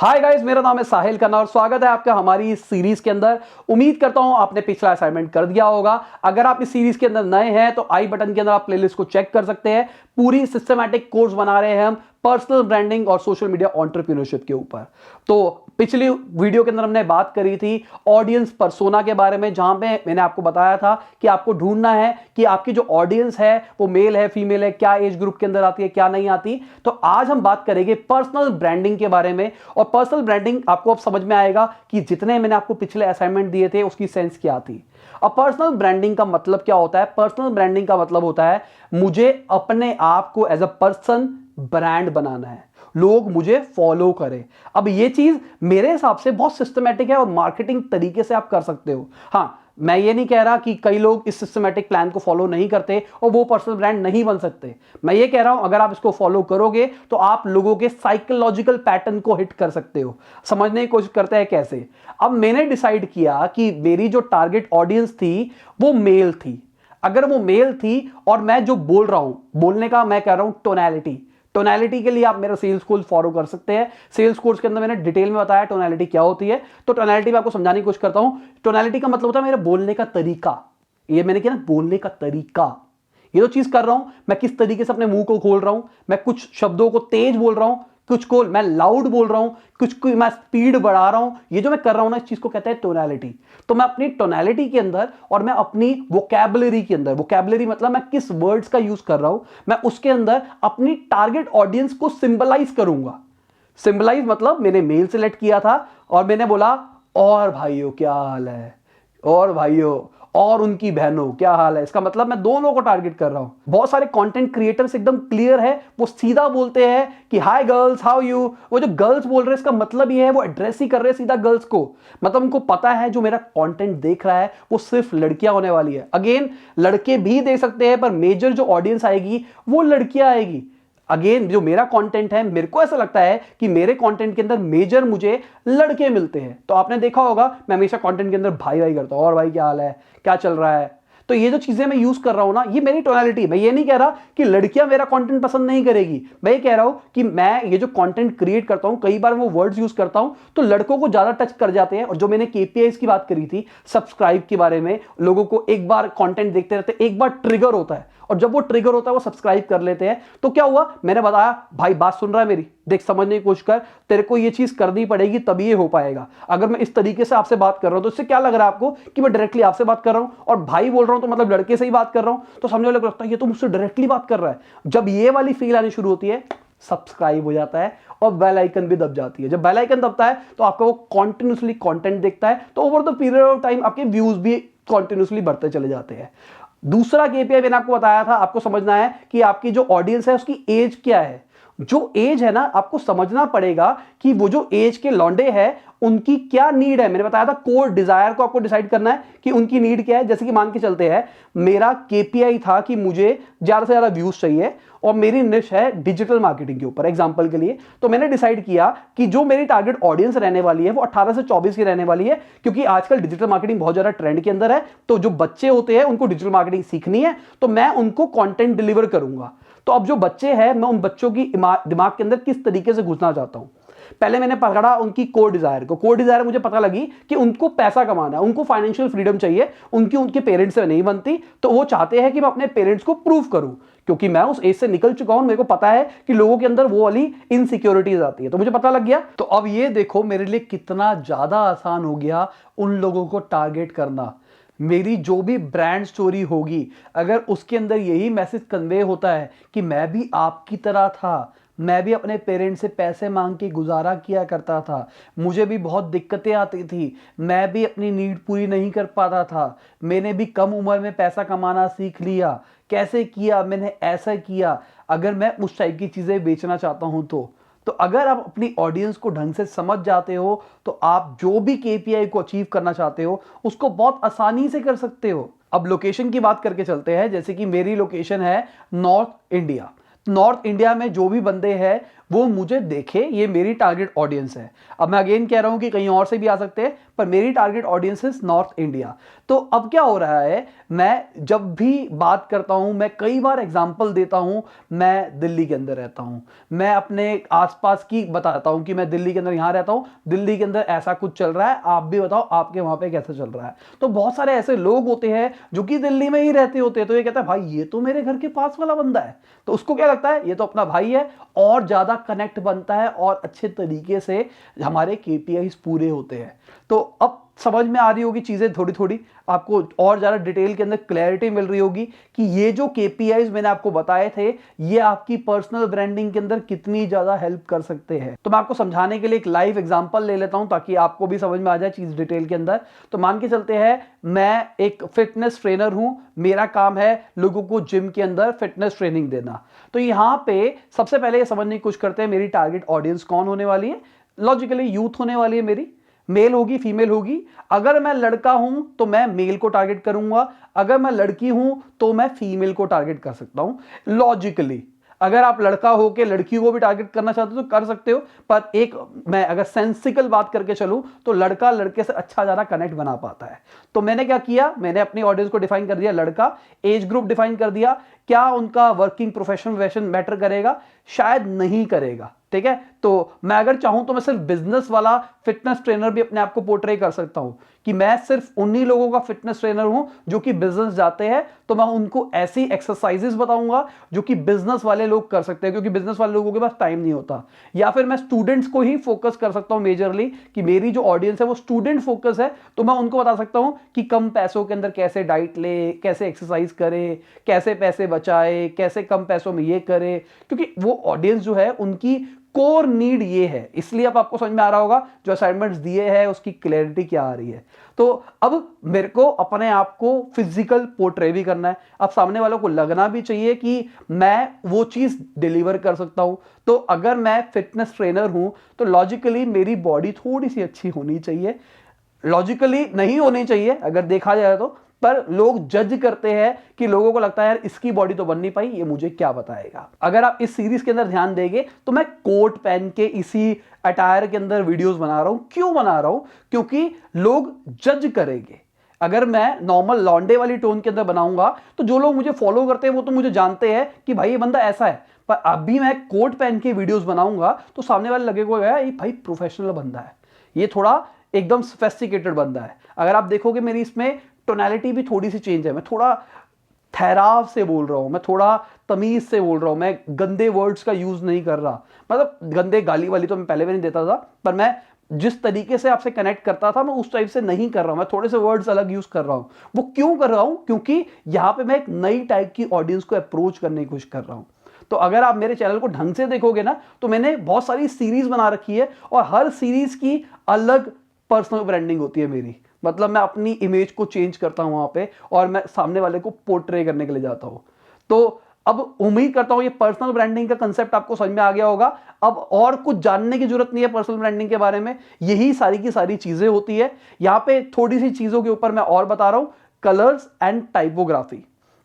Hi guys, मेरा नाम है साहिल खन्ना और स्वागत है आपका हमारी इस सीरीज के अंदर। उम्मीद करता हूं आपने पिछला असाइनमेंट कर दिया होगा। अगर आप इस सीरीज के अंदर नए हैं तो आई बटन के अंदर आप प्लेलिस्ट को चेक कर सकते हैं। पूरी सिस्टमैटिक कोर्स बना रहे हैं हम पर्सनल ब्रांडिंग और सोशल मीडिया एंटरप्रेन्योरशिप के ऊपर। तो पिछली वीडियो के अंदर हमने बात करी थी ऑडियंस पर्सोना के बारे में, जहां पे मैंने आपको बताया था कि आपको ढूंढना है कि आपकी जो ऑडियंस है वो मेल है, फीमेल है, क्या एज ग्रुप के अंदर आती है, क्या नहीं आती। तो आज हम बात करेंगे पर्सनल ब्रांडिंग के बारे में। और पर्सनल ब्रांडिंग आपको अब समझ में आएगा कि जितने मैंने आपको पिछले असाइनमेंट दिए थे उसकी सेंस क्या थी। अब पर्सनल ब्रांडिंग का मतलब क्या होता है? पर्सनल ब्रांडिंग का मतलब होता है मुझे अपने आप को एज अ पर्सन ब्रांड बनाना है, लोग मुझे फॉलो करें। अब ये चीज मेरे हिसाब से बहुत सिस्टमैटिक है और मार्केटिंग तरीके से आप कर सकते हो। हाँ, मैं ये नहीं कह रहा कि कई लोग इस सिस्टमैटिक प्लान को फॉलो नहीं करते और वो पर्सनल ब्रांड नहीं बन सकते। मैं ये कह रहा हूं अगर आप इसको फॉलो करोगे तो आप लोगों के साइकोलॉजिकल पैटर्न को हिट कर सकते हो। समझने की कोशिश करते हैं कैसे। अब मैंने डिसाइड किया कि मेरी जो टारगेट ऑडियंस थी वो मेल थी। अगर वो मेल थी और मैं जो बोल रहा हूं, बोलने का मैं कह रहा हूं टोनैलिटी। टोनैलिटी के लिए आप मेरा सेल्स कोर्स फॉलो कर सकते हैं। सेल्स कोर्स के अंदर मैंने डिटेल में बताया टोनैलिटी क्या होती है। तो टोनैलिटी में आपको समझाने की कोशिश करता हूं। टोनैलिटी का मतलब होता है मेरे बोलने का तरीका। ये मैंने किया ना, बोलने का तरीका। ये जो चीज कर रहा हूं, मैं किस तरीके से अपने मुंह को खोल रहा हूं, मैं कुछ शब्दों को तेज बोल रहा हूं, कुछ को मैं लाउड बोल रहा हूं, कुछ को मैं स्पीड बढ़ा रहा हूं। ये जो मैं कर रहा हूं ना, इस चीज को कहते हैं टोनैलिटी। तो मैं अपनी टोनैलिटी के अंदर और मैं अपनी वोकैबुलरी के अंदर, वोकैबुलरी मतलब मैं किस वर्ड्स का यूज कर रहा हूं, मैं उसके अंदर अपनी टारगेट ऑडियंस को सिंबलाइज करूंगा। सिंबलाइज मतलब मैंने मेल सेलेक्ट किया था और मैंने बोला, और भाइयों क्या हाल है, और भाइयों और उनकी बहनों क्या हाल है। इसका मतलब मैं दोनों को टारगेट कर रहा हूं। बहुत सारे कंटेंट क्रिएटर्स एकदम क्लियर है, वो सीधा बोलते हैं कि हाय गर्ल्स, हाउ यू। वो जो गर्ल्स बोल रहे हैं इसका मतलब ये है वो एड्रेस ही कर रहे हैं सीधा गर्ल्स को। मतलब उनको पता है जो मेरा कंटेंट देख रहा है वो सिर्फ लड़कियां होने वाली है। अगेन, लड़के भी देख सकते हैं पर मेजर जो ऑडियंस आएगी वो लड़कियां आएगी। अगेन, जो मेरा कंटेंट है, मेरे को ऐसा लगता है कि मेरे कंटेंट के अंदर मेजर मुझे लड़के मिलते हैं। तो आपने देखा होगा मैं हमेशा कंटेंट के अंदर भाई भाई करता हूं, और भाई क्या हाल है, क्या चल रहा है। तो ये जो चीजें मैं यूज कर रहा हूं ना, ये मेरी टोनैलिटी। मैं ये नहीं कह रहा कि लड़कियां मेरा कंटेंट पसंद नहीं करेगी। मैं ये कह रहा हूं कि मैं ये जो कंटेंट क्रिएट करता हूं, कई बार वो वर्ड्स यूज करता हूं तो लड़कों को ज्यादा टच कर जाते हैं। और जो मैंने केपीआईज की बात करी थी, सब्सक्राइब के बारे में, लोगों को एक बार कंटेंट देखते रहते एक बार ट्रिगर होता है और जब वो ट्रिगर होता है वो सब्सक्राइब कर लेते हैं। तो क्या हुआ, मैंने बताया भाई बात सुन रहा है मेरी, देख समझने की कोशिश कर, तेरे को ये चीज करनी पड़ेगी तभी ये हो पाएगा। अगर मैं इस तरीके से आपसे बात कर रहा हूं तो इससे क्या लग रहा है आपको कि मैं डायरेक्टली आपसे बात कर रहा हूं और भाई बोल रहा हूं तो मतलब लड़के से ही बात कर रहा हूं। तो समझने वाले को लगता है ये तो मुझसे डायरेक्टली बात कर रहा है। जब ये वाली फील आनी शुरू होती है, सब्सक्राइब हो जाता है और बेल आइकन भी दब जाती है। जब बेल आइकन दबता है तो आपका वो कॉन्टिन्यूसली कंटेंट देखता है, तो over the period of time आपके व्यूज भी कॉन्टिन्यूसली बढ़ते चले जाते हैं। दूसरा केपीआई मैंने आपको बताया था, आपको समझना है कि आपकी जो ऑडियंस है उसकी एज क्या है। जो एज है ना, आपको समझना पड़ेगा कि वो जो एज के लौंडे हैं उनकी क्या नीड है। मैंने बताया था कोर डिजायर को आपको डिसाइड करना है कि उनकी नीड क्या है। जैसे कि मान के चलते हैं मेरा केपीआई था कि मुझे ज्यादा से ज्यादा व्यूज चाहिए और मेरी निश है डिजिटल मार्केटिंग के ऊपर, एग्जांपल के लिए। तो मैंने डिसाइड किया कि जो मेरी टारगेट ऑडियंस रहने वाली है वो 18 से 24 की रहने वाली है, क्योंकि आजकल डिजिटल मार्केटिंग बहुत ज्यादा ट्रेंड के अंदर है। तो जो बच्चे होते हैं उनको डिजिटल मार्केटिंग सीखनी है, तो मैं उनको कंटेंट डिलीवर करूंगा। तो अब जो बच्चे हैं, मैं उन बच्चों की दिमाग के अंदर किस तरीके से घुसना चाहता हूं। पहले मैंने पकड़ा उनकी कोर डिजायर को। कोर डिजायर मुझे पता लगी कि उनको पैसा कमाना है, उनको फाइनेंशियल फ्रीडम चाहिए, उनके पेरेंट्स से नहीं बनती। तो वो चाहते हैं कि मैं अपने पेरेंट्स को प्रूव करूं, क्योंकि मैं उस एज से निकल चुका हूं। मेरे को पता है कि लोगों के अंदर वो वाली इनसिक्योरिटीज आती है, तो मुझे पता लग गया। तो अब ये देखो मेरे लिए कितना ज्यादा आसान हो गया उन लोगों को टारगेट करना। मेरी जो भी ब्रांड स्टोरी होगी, अगर उसके अंदर यही मैसेज कन्वे होता है कि मैं भी आपकी तरह था, मैं भी अपने पेरेंट्स से पैसे मांग के गुजारा किया करता था, मुझे भी बहुत दिक्कतें आती थी, मैं भी अपनी नीड पूरी नहीं कर पाता था, मैंने भी कम उम्र में पैसा कमाना सीख लिया, कैसे किया, मैंने ऐसा किया। अगर मैं उस टाइप की चीज़ें बेचना चाहता हूं तो अगर आप अपनी ऑडियंस को ढंग से समझ जाते हो तो आप जो भी केपीआई को अचीव करना चाहते हो उसको बहुत आसानी से कर सकते हो। अब लोकेशन की बात करके चलते हैं। जैसे कि मेरी लोकेशन है नॉर्थ इंडिया। नॉर्थ इंडिया में जो भी बंदे हैं वो मुझे देखे, ये मेरी टारगेट ऑडियंस है। अब मैं अगेन कह रहा हूं कि कहीं और से भी आ सकते हैं, पर मेरी target audience is north India. तो अब क्या हो रहा है, मैं जब भी बात करता हूं, मैं कई बार एग्जांपल देता हूं, मैं दिल्ली के अंदर रहता हूं, मैं अपने आसपास की बताता हूं कि मैं दिल्ली के अंदर यहां रहता हूं, दिल्ली के अंदर ऐसा कुछ चल रहा है, आप भी बताओ आपके वहां पे कैसा चल रहा है। तो बहुत सारे ऐसे लोग होते हैं जो कि दिल्ली में ही रहते होते हैं, तो ये कहता है भाई ये तो मेरे घर के पास वाला बंदा है, तो उसको क्या लगता है ये तो अपना भाई है, और ज्यादा कनेक्ट बनता है और अच्छे तरीके से हमारे केपीआईज पूरे होते हैं। तो अब समझ में आ रही होगी चीजें थोड़ी थोड़ी, आपको और ज्यादा डिटेल के अंदर क्लैरिटी मिल रही होगी कि ये जो केपीआईज मैंने आपको बताए थे ये आपकी पर्सनल ब्रांडिंग के अंदर कितनी ज्यादा हेल्प कर सकते हैं। तो मैं आपको समझाने के लिए एक लाइव एग्जांपल ले लेता हूं ताकि आपको भी समझ में आ जाए चीज डिटेल के अंदर। तो मान के चलते हैं मैं एक फिटनेस ट्रेनर हूं, मेरा काम है लोगों को जिम के अंदर फिटनेस ट्रेनिंग देना। तो यहां पे सबसे पहले ये समझने की कोशिश करते हैं मेरी टारगेट ऑडियंस कौन होने वाली है। लॉजिकली यूथ होने वाली है मेरी, मेल होगी फीमेल होगी। अगर मैं लड़का हूं तो मैं मेल को टारगेट करूंगा, अगर मैं लड़की हूं तो मैं फीमेल को टारगेट कर सकता हूं लॉजिकली। अगर आप लड़का हो के लड़की को भी टारगेट करना चाहते हो तो कर सकते हो, पर एक मैं अगर सेंसिकल बात करके चलूं तो लड़का लड़के से अच्छा ज्यादा कनेक्ट बना पाता है। तो मैंने क्या किया, मैंने अपनी ऑडियंस को डिफाइन कर दिया लड़का, एज ग्रुप डिफाइन कर दिया। क्या उनका वर्किंग प्रोफेशन मैटर करेगा? शायद नहीं करेगा, ठीक है। तो मैं अगर चाहूं तो मैं सिर्फ बिजनेस वाला फिटनेस ट्रेनर भी अपने आप को पोर्ट्रे कर सकता हूं कि मैं सिर्फ उन्हीं लोगों का फिटनेस ट्रेनर हूं जो कि बिजनेस जाते हैं, तो मैं उनको ऐसी एक्सरसाइजेस बताऊंगा जो कि बिजनेस वाले लोग कर सकते हैं, क्योंकि बिजनेस वाले लोगों के पास टाइम नहीं होता। या फिर मैं स्टूडेंट्स को ही फोकस कर सकता हूं मेजरली, कि मेरी जो ऑडियंस है वो स्टूडेंट फोकस है, तो मैं उनको बता सकता हूं कि कम पैसों के अंदर कैसे डाइट ले, कैसे एक्सरसाइज करे, कैसे पैसे बचाए, कैसे कम पैसों में ये करे, क्योंकि वो ऑडियंस जो है उनकी कोर नीड ये है। इसलिए अब आपको समझ में आ रहा होगा जो असाइनमेंट्स दिए हैं उसकी क्लैरिटी क्या आ रही है। तो अब मेरे को अपने आप को फिजिकल पोर्ट्रे भी करना है। अब सामने वालों को लगना भी चाहिए कि मैं वो चीज डिलीवर कर सकता हूं। तो अगर मैं फिटनेस ट्रेनर हूं तो लॉजिकली मेरी बॉडी थोड़ी सी अच्छी होनी चाहिए, लॉजिकली नहीं होनी चाहिए अगर देखा जाए तो, पर लोग जज करते हैं कि लोगों को लगता है यार इसकी बॉडी तो बन नहीं पाई, ये मुझे क्या बताएगा। अगर आप इस सीरीज के अंदर ध्यान देंगे तो मैं कोट पहन के इसी अटायर के अंदर वीडियोस बना रहा हूं। क्यों बना रहा हूं? क्योंकि लोग जज करेंगे। अगर मैं नॉर्मल लॉन्डे वाली टोन के अंदर बनाऊंगा तो जो लोग मुझे फॉलो करते हैं वो तो मुझे जानते हैं कि भाई ये बंदा ऐसा है, पर अभी मैं कोट पहन के वीडियोस बनाऊंगा तो सामने वाले लगेगा ये भाई प्रोफेशनल बंदा है, ये थोड़ा एकदम सोफिस्टिकेटेड बंदा है। अगर आप देखोगे मेरी इसमें टोनैलिटी भी थोड़ी सी चेंज है, मैं थोड़ा ठहराव से बोल रहा हूं, मैं थोड़ा तमीज से बोल रहा हूं, मैं गंदे वर्ड्स का यूज नहीं कर रहा। मतलब गंदे गाली वाली तो मैं पहले भी नहीं देता था, पर मैं जिस तरीके से आपसे कनेक्ट करता था मैं उस टाइप से नहीं कर रहा हूं, मैं थोड़े से वर्ड्स अलग यूज कर रहा हूं। वो क्यों कर रहा हूं? क्योंकि यहां पे मैं एक नई टाइप की ऑडियंस को अप्रोच करने की कोशिश कर रहा हूं। तो अगर आप मेरे चैनल को ढंग से देखोगे ना तो मैंने बहुत सारी सीरीज बना रखी है और हर सीरीज की अलग पर्सनल ब्रांडिंग होती है मेरी। मतलब मैं अपनी इमेज को चेंज करता हूं वहां पे और मैं सामने वाले को पोर्ट्रे करने के लिए जाता हूं। तो अब उम्मीद करता हूं ये पर्सनल ब्रांडिंग का कंसेप्ट आपको समझ में आ गया होगा। अब और कुछ जानने की जरूरत नहीं है पर्सनल ब्रांडिंग के बारे में, यही सारी की सारी चीजें होती है। यहां पे थोड़ी सी चीजों के ऊपर मैं और बता रहा हूं, कलर्स एंड टाइपोग्राफी।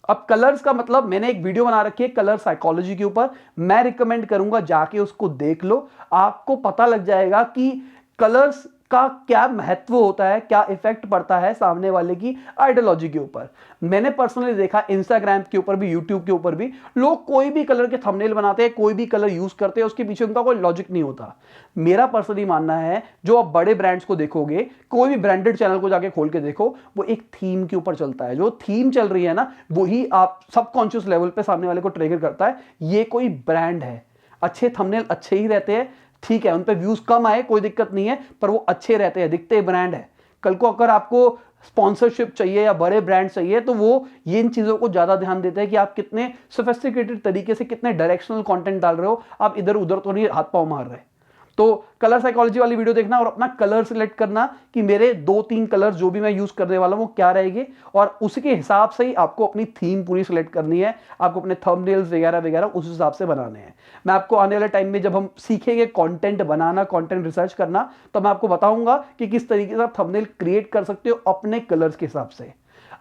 अब कलर्स का मतलब मैंने एक वीडियो बना रखी है कलर साइकोलॉजी के ऊपर, मैं रिकमेंड करूंगा जाके उसको देख लो, आपको पता लग जाएगा कि कलर्स का क्या महत्व होता है, क्या इफेक्ट पड़ता है सामने वाले की आइडियोलॉजी के ऊपर। मैंने पर्सनली देखा इंस्टाग्राम के ऊपर भी, यूट्यूब के ऊपर भी, लोग कोई भी कलर के थंबनेल बनाते हैं, कोई भी कलर यूज करते हैं, उसके पीछे उनका कोई लॉजिक नहीं होता। मेरा पर्सनली मानना है जो आप बड़े ब्रांड्स को देखोगे, कोई भी ब्रांडेड चैनल को जाके खोल के देखो, वो एक थीम के ऊपर चलता है। जो थीम चल रही है ना वही आप सबकॉन्शियस लेवल पे सामने वाले को ट्रिगर करता है, ये कोई ब्रांड है। अच्छे थंबनेल अच्छे ही रहते हैं, ठीक है, उन पे व्यूज कम आए कोई दिक्कत नहीं है, पर वो अच्छे रहते हैं, दिखते ब्रांड है। कल को अगर आपको स्पॉन्सरशिप चाहिए या बड़े ब्रांड चाहिए तो वो ये इन चीजों को ज्यादा ध्यान देते हैं कि आप कितने सोफिस्टिकेटेड तरीके से कितने डायरेक्शनल कंटेंट डाल रहे हो, आप इधर उधर तो नहीं हाथ पांव मार रहे। तो कलर साइकोलॉजी वाली वीडियो देखना और अपना कलर सिलेक्ट करना कि मेरे 2-3 कलर जो भी मैं यूज करने वाला हूं वो क्या रहेंगे, और उसके हिसाब से ही आपको अपनी थीम पूरी सिलेक्ट करनी है, आपको अपने थंबनेल्स वगैरह वगैरह उस हिसाब से बनाने हैं। मैं आपको आने वाले टाइम में जब हम सीखेंगे कंटेंट बनाना, कंटेंट रिसर्च करना, तो मैं आपको बताऊंगा कि किस तरीके से आप थंबनेल क्रिएट कर सकते हो अपने कलर्स के हिसाब से।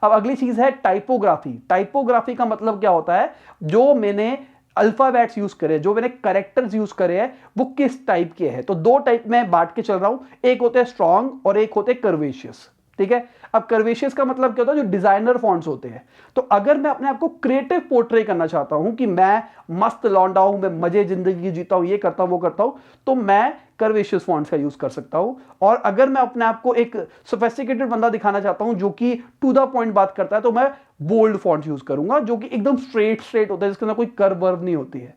अब अगली चीज है टाइपोग्राफी। टाइपोग्राफी का मतलब क्या होता है, जो मैंने अल्फाबेट्स यूज करे, जो मैंने करेक्टर्स यूज करे हैं वो किस टाइप के हैं। तो दो टाइप में बांट के चल रहा हूं, एक होते हैं स्ट्रॉन्ग और एक होते हैं कर्वेशियस। ठीक है, अब कर्वेशियस का मतलब क्या होता है, जो डिजाइनर फॉन्ट्स होते हैं। तो अगर मैं अपने आप को क्रिएटिव पोर्ट्रे करना चाहता हूं कि मैं मस्त लौंडा हूं, मैं मजे जिंदगी जीता हूं, ये करता हूं वो करता हूं, तो मैं कर्वेशियस फॉन्ट्स का यूज कर सकता हूं। और अगर मैं अपने आप को एक सोफिस्टिकेटेड बंदा दिखाना चाहता हूं जो कि टू द पॉइंट बात करता है, तो मैं बोल्ड फॉन्ट यूज करूंगा जो कि एकदम स्ट्रेट होता है, जिसके अंदर कोई कर्व वर्व नहीं होती है।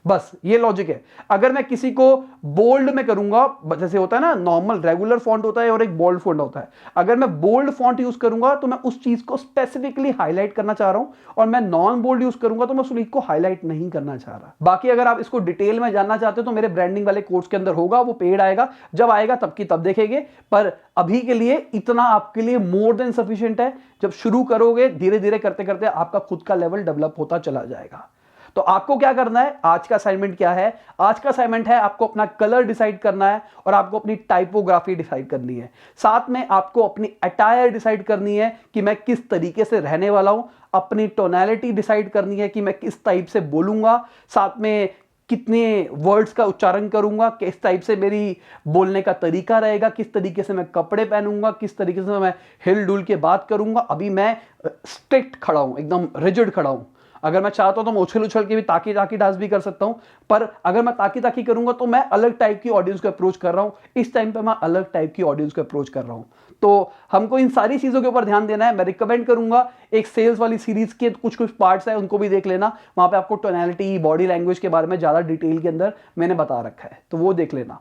बस ये लॉजिक है। अगर मैं किसी को बोल्ड में करूंगा, जैसे होता है ना नॉर्मल रेगुलर फॉन्ट होता है और एक बोल्ड फॉन्ट होता है, अगर मैं बोल्ड फॉन्ट यूज करूंगा तो मैं उस चीज को स्पेसिफिकली हाईलाइट करना चाह रहा हूं, और मैं नॉन बोल्ड यूज करूंगा तो मैं उस चीज को हाईलाइट नहीं करना चाह रहा। बाकी अगर आप इसको डिटेल में जानना चाहते हो तो मेरे ब्रांडिंग वाले कोर्स के अंदर होगा, वो पेड आएगा, जब आएगा तब की तब देखेंगे। पर अभी के लिए इतना आपके लिए मोर देन सफिशिएंट है। जब शुरू करोगे धीरे धीरे करते करते आपका खुद का लेवल डेवलप होता चला जाएगा। तो आपको क्या करना है, आज का असाइनमेंट क्या है? आज का असाइनमेंट है आपको अपना कलर डिसाइड करना है और आपको अपनी टाइपोग्राफी डिसाइड करनी है। साथ में आपको अपनी अटायर डिसाइड करनी है कि मैं किस तरीके से रहने वाला हूं, अपनी टोनैलिटी डिसाइड करनी है कि मैं किस टाइप से बोलूंगा, साथ में कितने वर्ड्स का उच्चारण करूंगा, किस टाइप से मेरी बोलने का तरीका रहेगा, किस तरीके से मैं कपड़े पहनूंगा, किस तरीके से मैं हिल डुल के बात करूंगा। अभी मैं स्ट्रिक्ट खड़ा हूं, एकदम रिजिड खड़ा हूं। अगर मैं चाहता हूं तो मैं उछल उछल के भी ताकी ताकी डांस भी कर सकता हूं, पर अगर मैं ताकी ताकी करूंगा तो मैं अलग टाइप की ऑडियंस को अप्रोच कर रहा हूं। इस टाइम पे मैं अलग टाइप की ऑडियंस को अप्रोच कर रहा हूं। तो हमको इन सारी चीजों के ऊपर ध्यान देना है। मैं रिकमेंड करूंगा एक सेल्स वाली सीरीज के कुछ पार्ट्स है, उनको भी देख लेना। वहां पे आपको टोनैलिटी, बॉडी लैंग्वेज के बारे में ज्यादा डिटेल के अंदर मैंने बता रखा है, तो वो देख लेना।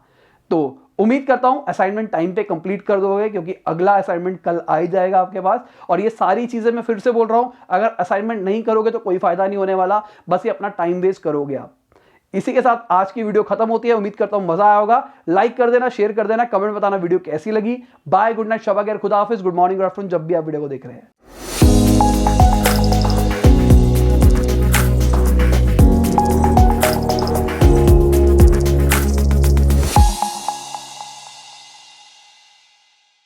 तो उम्मीद करता हूं असाइनमेंट टाइम पे कंप्लीट कर दोगे, क्योंकि अगला असाइनमेंट कल आ ही जाएगा आपके पास। और ये सारी चीजें मैं फिर से बोल रहा हूं, अगर असाइनमेंट नहीं करोगे तो कोई फायदा नहीं होने वाला, बस ये अपना टाइम वेस्ट करोगे आप। इसी के साथ आज की वीडियो खत्म होती है। उम्मीद करता हूं मजा आया होगा। लाइक कर देना, शेयर कर देना, कमेंट बताना वीडियो कैसी लगी। बाय, गुड नाइट, शब खैर, खुदा हाफिज, गुड मॉर्निंग, गुड आफ्टरनून, जब भी आप वीडियो को देख रहे हैं।